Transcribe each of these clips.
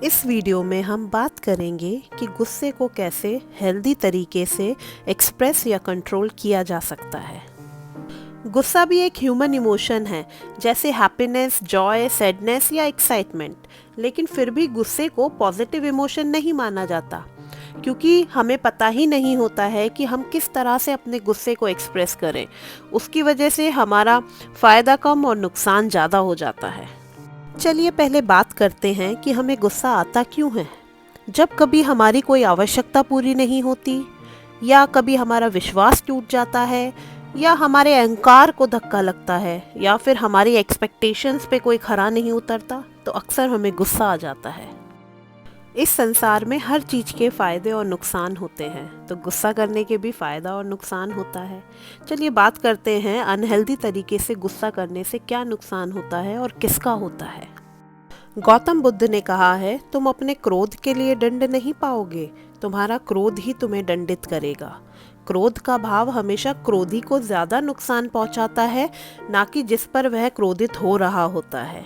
इस वीडियो में हम बात करेंगे कि गुस्से को कैसे हेल्दी तरीके से एक्सप्रेस या कंट्रोल किया जा सकता है। गुस्सा भी एक ह्यूमन इमोशन है, जैसे हैप्पीनेस, जॉय, सैडनेस या एक्साइटमेंट। लेकिन फिर भी गुस्से को पॉजिटिव इमोशन नहीं माना जाता, क्योंकि हमें पता ही नहीं होता है कि हम किस तरह से अपने गुस्से को एक्सप्रेस करें। उसकी वजह से हमारा फ़ायदा कम और नुकसान ज़्यादा हो जाता है। चलिए पहले बात करते हैं कि हमें गुस्सा आता क्यों है। जब कभी हमारी कोई आवश्यकता पूरी नहीं होती, या कभी हमारा विश्वास टूट जाता है, या हमारे अहंकार को धक्का लगता है, या फिर हमारी एक्सपेक्टेशंस पे कोई खरा नहीं उतरता, तो अक्सर हमें गुस्सा आ जाता है। इस संसार में हर चीज़ के फ़ायदे और नुकसान होते हैं, तो गुस्सा करने के भी फ़ायदा और नुकसान होता है। चलिए बात करते हैं अनहेल्दी तरीके से गुस्सा करने से क्या नुकसान होता है और किसका होता है। गौतम बुद्ध ने कहा है, तुम अपने क्रोध के लिए दंड नहीं पाओगे, तुम्हारा क्रोध ही तुम्हें दंडित करेगा। क्रोध का भाव हमेशा क्रोधी को ज़्यादा नुकसान पहुंचाता है, ना कि जिस पर वह क्रोधित हो रहा होता है।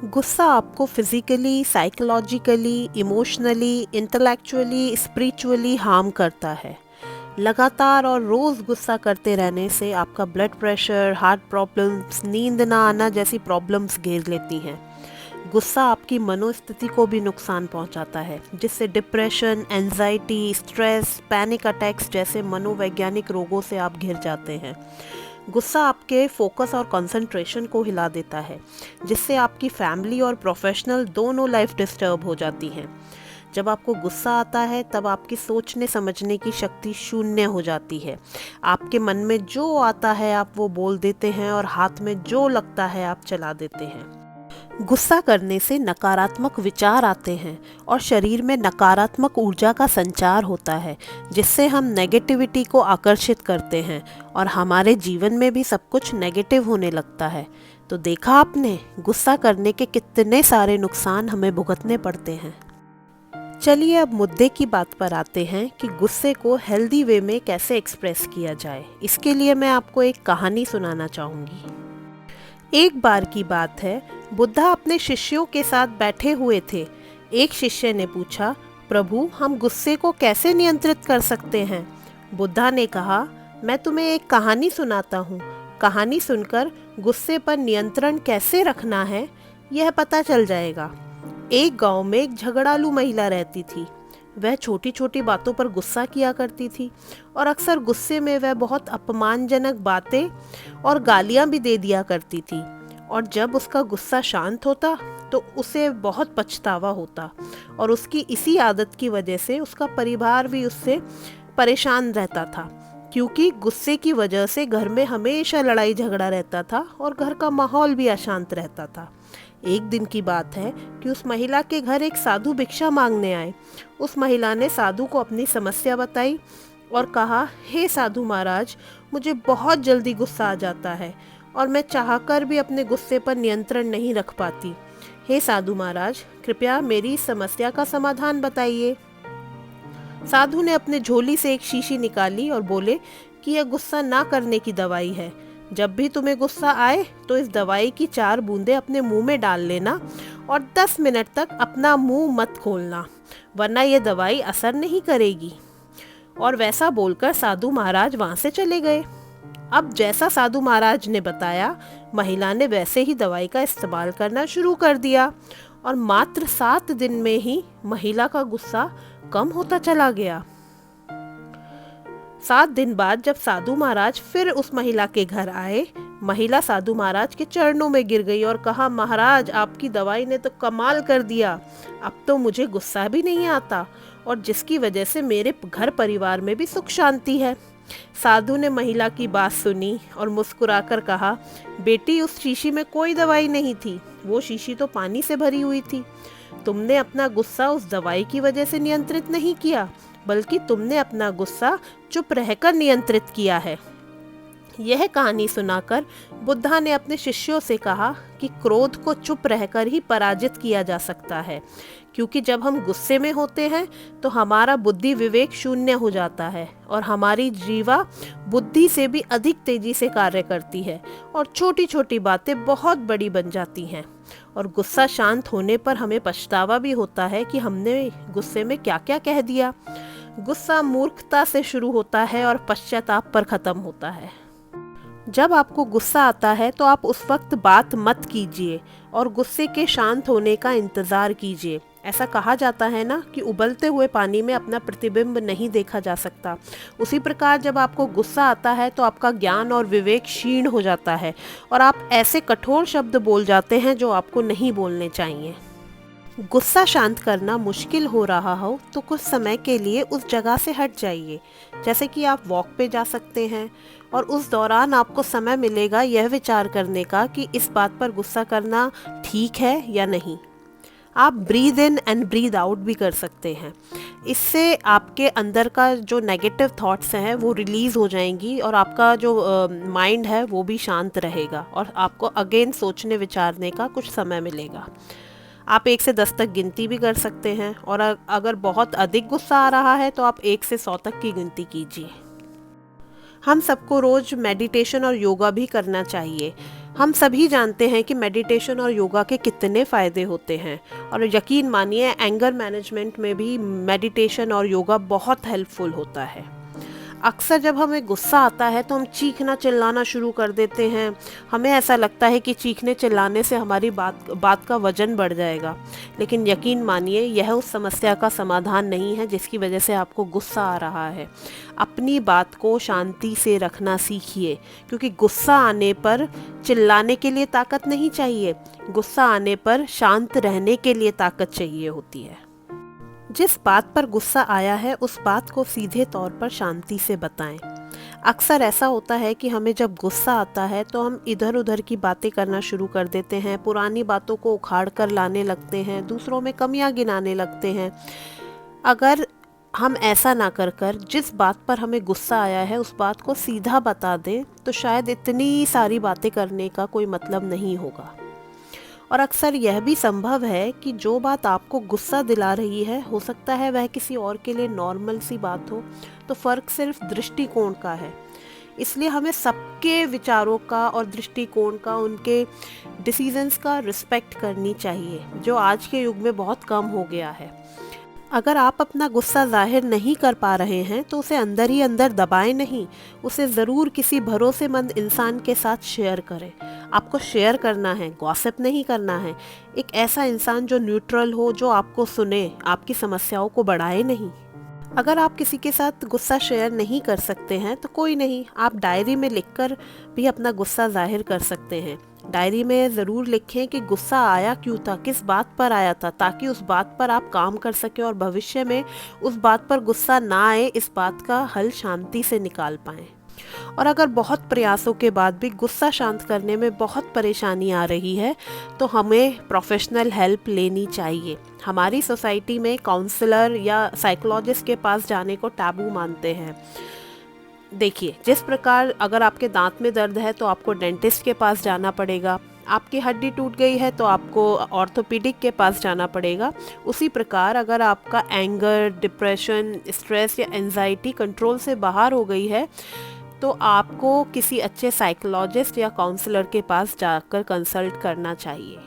गुस्सा आपको physically, psychologically, emotionally, intellectually, spiritually harm करता है। लगातार और रोज़ गुस्सा करते रहने से आपका ब्लड प्रेशर, हार्ट प्रॉब्लम्स, नींद ना आना जैसी प्रॉब्लम्स घेर लेती हैं। गुस्सा आपकी मनोस्थिति को भी नुकसान पहुंचाता है, जिससे depression, anxiety, stress, panic attacks जैसे मनोवैज्ञानिक रोगों से आप घिर जाते हैं। गुस्सा आपके फोकस और कंसंट्रेशन को हिला देता है, जिससे आपकी फैमिली और प्रोफेशनल दोनों लाइफ डिस्टर्ब हो जाती हैं। जब आपको गुस्सा आता है तब आपकी सोचने समझने की शक्ति शून्य हो जाती है। आपके मन में जो आता है आप वो बोल देते हैं, और हाथ में जो लगता है आप चला देते हैं। गुस्सा करने से नकारात्मक विचार आते हैं और शरीर में नकारात्मक ऊर्जा का संचार होता है, जिससे हम नेगेटिविटी को आकर्षित करते हैं और हमारे जीवन में भी सब कुछ नेगेटिव होने लगता है। तो देखा आपने, गुस्सा करने के कितने सारे नुकसान हमें भुगतने पड़ते हैं। चलिए अब मुद्दे की बात पर आते हैं कि गुस्से को हेल्दी वे में कैसे एक्सप्रेस किया जाए। इसके लिए मैं आपको एक कहानी सुनाना चाहूँगी। एक बार की बात है, बुद्धा अपने शिष्यों के साथ बैठे हुए थे। एक शिष्य ने पूछा, प्रभु, हम गुस्से को कैसे नियंत्रित कर सकते हैं? बुद्धा ने कहा, मैं तुम्हें एक कहानी सुनाता हूँ। कहानी सुनकर गुस्से पर नियंत्रण कैसे रखना है, यह पता चल जाएगा। एक गांव में एक झगड़ालू महिला रहती थी। वह छोटी छोटी बातों पर गुस्सा किया करती थी, और अक्सर गुस्से में वह बहुत अपमानजनक बातें और गालियां भी दे दिया करती थी। और जब उसका गुस्सा शांत होता तो उसे बहुत पछतावा होता, और उसकी इसी आदत की वजह से उसका परिवार भी उससे परेशान रहता था, क्योंकि गुस्से की वजह से घर में हमेशा लड़ाई झगड़ा रहता था और घर का माहौल भी अशांत रहता था। एक दिन की बात है कि उस महिला के घर एक साधु भिक्षा मांगने आए। उस महिला ने साधु को अपनी समस्या बताई और कहा, हे साधु महाराज, मुझे बहुत जल्दी गुस्सा आ जाता है और मैं चाहकर भी अपने गुस्से पर नियंत्रण नहीं रख पाती। हे साधु महाराज, कृपया मेरी इस समस्या का समाधान बताइए। साधु ने अपने झोली से एक शीशी निकाली और बोले कि यह गुस्सा ना करने की दवाई है। जब भी तुम्हें गुस्सा आए तो इस दवाई की 4 बूंदें अपने मुंह में डाल लेना और 10 मिनट तक अपना मुंह मत खोलना, वरना यह दवाई असर नहीं करेगी। और वैसा बोलकर साधु महाराज वहां से चले गए। अब जैसा साधु महाराज ने बताया, महिला ने वैसे ही दवाई का इस्तेमाल करना शुरू कर दिया, और मात्र 7 दिन में ही महिला का गुस्सा कम होता चला गया। 7 दिन बाद जब साधु महाराज फिर उस महिला के घर आए, महिला साधु महाराज के चरणों में गिर गई और कहा, महाराज, आपकी दवाई ने तो कमाल कर दिया। अब तो मुझे गुस्सा भी नहीं आता, और जिसकी वजह से मेरे घर परिवार में भी सुख शांति है। साधु ने महिला की बात सुनी और मुस्कुराकर कहा, बेटी, उस शीशी में कोई दवाई नहीं थी, वो शीशी तो पानी से भरी हुई थी। तुमने अपना गुस्सा उस दवाई की वजह से नियंत्रित नहीं किया, बल्कि तुमने अपना गुस्सा चुप रहकर नियंत्रित किया है। यह कहानी सुनाकर बुद्धा ने अपने शिष्यों से कहा कि क्रोध को चुप रहकर ही पराजित किया जा सकता है, क्योंकि जब हम गुस्से में होते हैं तो हमारा बुद्धि विवेक शून्य हो जाता है और हमारी जीवा बुद्धि से भी अधिक तेजी से कार्य करती है और छोटी छोटी बातें बहुत बड़ी बन जाती हैं। और गुस्सा शांत होने पर हमें पछतावा भी होता है कि हमने गुस्से में क्या क्या कह दिया। गुस्सा मूर्खता से शुरू होता है और पश्चाताप पर ख़त्म होता है। जब आपको गुस्सा आता है तो आप उस वक्त बात मत कीजिए और गुस्से के शांत होने का इंतज़ार कीजिए। ऐसा कहा जाता है ना कि उबलते हुए पानी में अपना प्रतिबिंब नहीं देखा जा सकता। उसी प्रकार जब आपको गुस्सा आता है तो आपका ज्ञान और विवेक क्षीण हो जाता है और आप ऐसे कठोर शब्द बोल जाते हैं जो आपको नहीं बोलने चाहिए। गुस्सा शांत करना मुश्किल हो रहा हो तो कुछ समय के लिए उस जगह से हट जाइए, जैसे कि आप वॉक पे जा सकते हैं और उस दौरान आपको समय मिलेगा यह विचार करने का कि इस बात पर गुस्सा करना ठीक है या नहीं। आप breathe in and breathe out भी कर सकते हैं। इससे आपके अंदर का जो नेगेटिव थॉट्स हैं वो रिलीज़ हो जाएंगी और आपका जो माइंड है वो भी शांत रहेगा और आपको अगेन सोचने विचारने का कुछ समय मिलेगा। आप 1 से 10 तक गिनती भी कर सकते हैं और अगर बहुत अधिक गुस्सा आ रहा है तो आप 1 से 100 तक की गिनती कीजिए। हम सबको रोज मेडिटेशन और योगा भी करना चाहिए। हम सभी जानते हैं कि मेडिटेशन और योगा के कितने फ़ायदे होते हैं और यकीन मानिए एंगर मैनेजमेंट में भी मेडिटेशन और योगा बहुत हेल्पफुल होता है। अक्सर जब हमें गुस्सा आता है तो हम चीखना चिल्लाना शुरू कर देते हैं। हमें ऐसा लगता है कि चीखने चिल्लाने से हमारी बात का वजन बढ़ जाएगा, लेकिन यकीन मानिए यह उस समस्या का समाधान नहीं है जिसकी वजह से आपको गुस्सा आ रहा है। अपनी बात को शांति से रखना सीखिए, क्योंकि गुस्सा आने पर चिल्लाने के लिए ताकत नहीं चाहिए, गुस्सा आने पर शांत रहने के लिए ताकत चाहिए होती है। जिस बात पर गुस्सा आया है उस बात को सीधे तौर पर शांति से बताएं। अक्सर ऐसा होता है कि हमें जब गुस्सा आता है तो हम इधर उधर की बातें करना शुरू कर देते हैं, पुरानी बातों को उखाड़ कर लाने लगते हैं, दूसरों में कमियां गिनाने लगते हैं। अगर हम ऐसा ना कर कर जिस बात पर हमें गुस्सा आया है उस बात को सीधा बता दें तो शायद इतनी सारी बातें करने का कोई मतलब नहीं होगा। और अक्सर यह भी संभव है कि जो बात आपको गुस्सा दिला रही है हो सकता है वह किसी और के लिए नॉर्मल सी बात हो, तो फ़र्क सिर्फ दृष्टिकोण का है। इसलिए हमें सबके विचारों का और दृष्टिकोण का, उनके डिसीजंस का रिस्पेक्ट करनी चाहिए, जो आज के युग में बहुत कम हो गया है। अगर आप अपना गुस्सा जाहिर नहीं कर पा रहे हैं तो उसे अंदर ही अंदर दबाएं नहीं, उसे ज़रूर किसी भरोसेमंद इंसान के साथ शेयर करें। आपको शेयर करना है, गॉसिप नहीं करना है। एक ऐसा इंसान जो न्यूट्रल हो, जो आपको सुने, आपकी समस्याओं को बढ़ाए नहीं। अगर आप किसी के साथ गुस्सा शेयर नहीं कर सकते हैं तो कोई नहीं, आप डायरी में लिखकर भी अपना गुस्सा जाहिर कर सकते हैं। डायरी में ज़रूर लिखें कि गुस्सा आया क्यों था, किस बात पर आया था, ताकि उस बात पर आप काम कर सकें और भविष्य में उस बात पर गुस्सा ना आए, इस बात का हल शांति से निकाल पाएं। और अगर बहुत प्रयासों के बाद भी गुस्सा शांत करने में बहुत परेशानी आ रही है तो हमें प्रोफेशनल हेल्प लेनी चाहिए। हमारी सोसाइटी में काउंसलर या साइकोलॉजिस्ट के पास जाने को टैबू मानते हैं। देखिए, जिस प्रकार अगर आपके दांत में दर्द है तो आपको डेंटिस्ट के पास जाना पड़ेगा, आपकी हड्डी टूट गई है तो आपको ऑर्थोपेडिक के पास जाना पड़ेगा, उसी प्रकार अगर आपका एंगर, डिप्रेशन, स्ट्रेस या एंजाइटी कंट्रोल से बाहर हो गई है तो आपको किसी अच्छे साइकोलॉजिस्ट या काउंसलर के पास जाकर कंसल्ट करना चाहिए।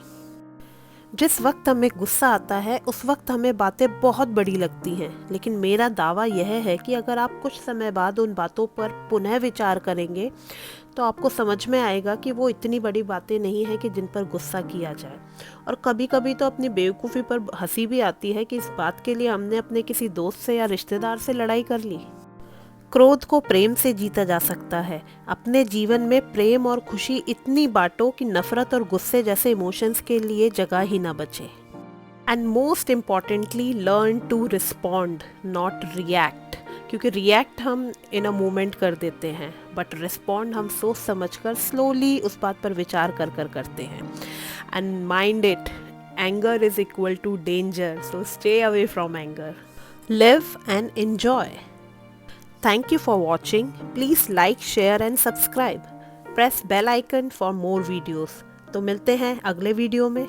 जिस वक्त हमें गुस्सा आता है उस वक्त हमें बातें बहुत बड़ी लगती हैं, लेकिन मेरा दावा यह है कि अगर आप कुछ समय बाद उन बातों पर पुनः विचार करेंगे तो आपको समझ में आएगा कि वो इतनी बड़ी बातें नहीं हैं कि जिन पर गुस्सा किया जाए। और कभी कभी तो अपनी बेवकूफ़ी पर हंसी भी आती है कि इस बात के लिए हमने अपने किसी दोस्त से या रिश्तेदार से लड़ाई कर ली। क्रोध को प्रेम से जीता जा सकता है। अपने जीवन में प्रेम और खुशी इतनी बांटो कि नफरत और गुस्से जैसे इमोशंस के लिए जगह ही ना बचे। And most importantly learn to respond, not react, क्योंकि रिएक्ट हम इन अ मोमेंट कर देते हैं, बट रिस्पॉन्ड हम सोच समझकर स्लोली उस बात पर विचार कर कर करते हैं। And mind it, anger is equal to danger, so stay away from anger. Live and enjoy. Thank you for watching. Please like, share and subscribe. Press bell icon for more videos. तो मिलते हैं अगले video में।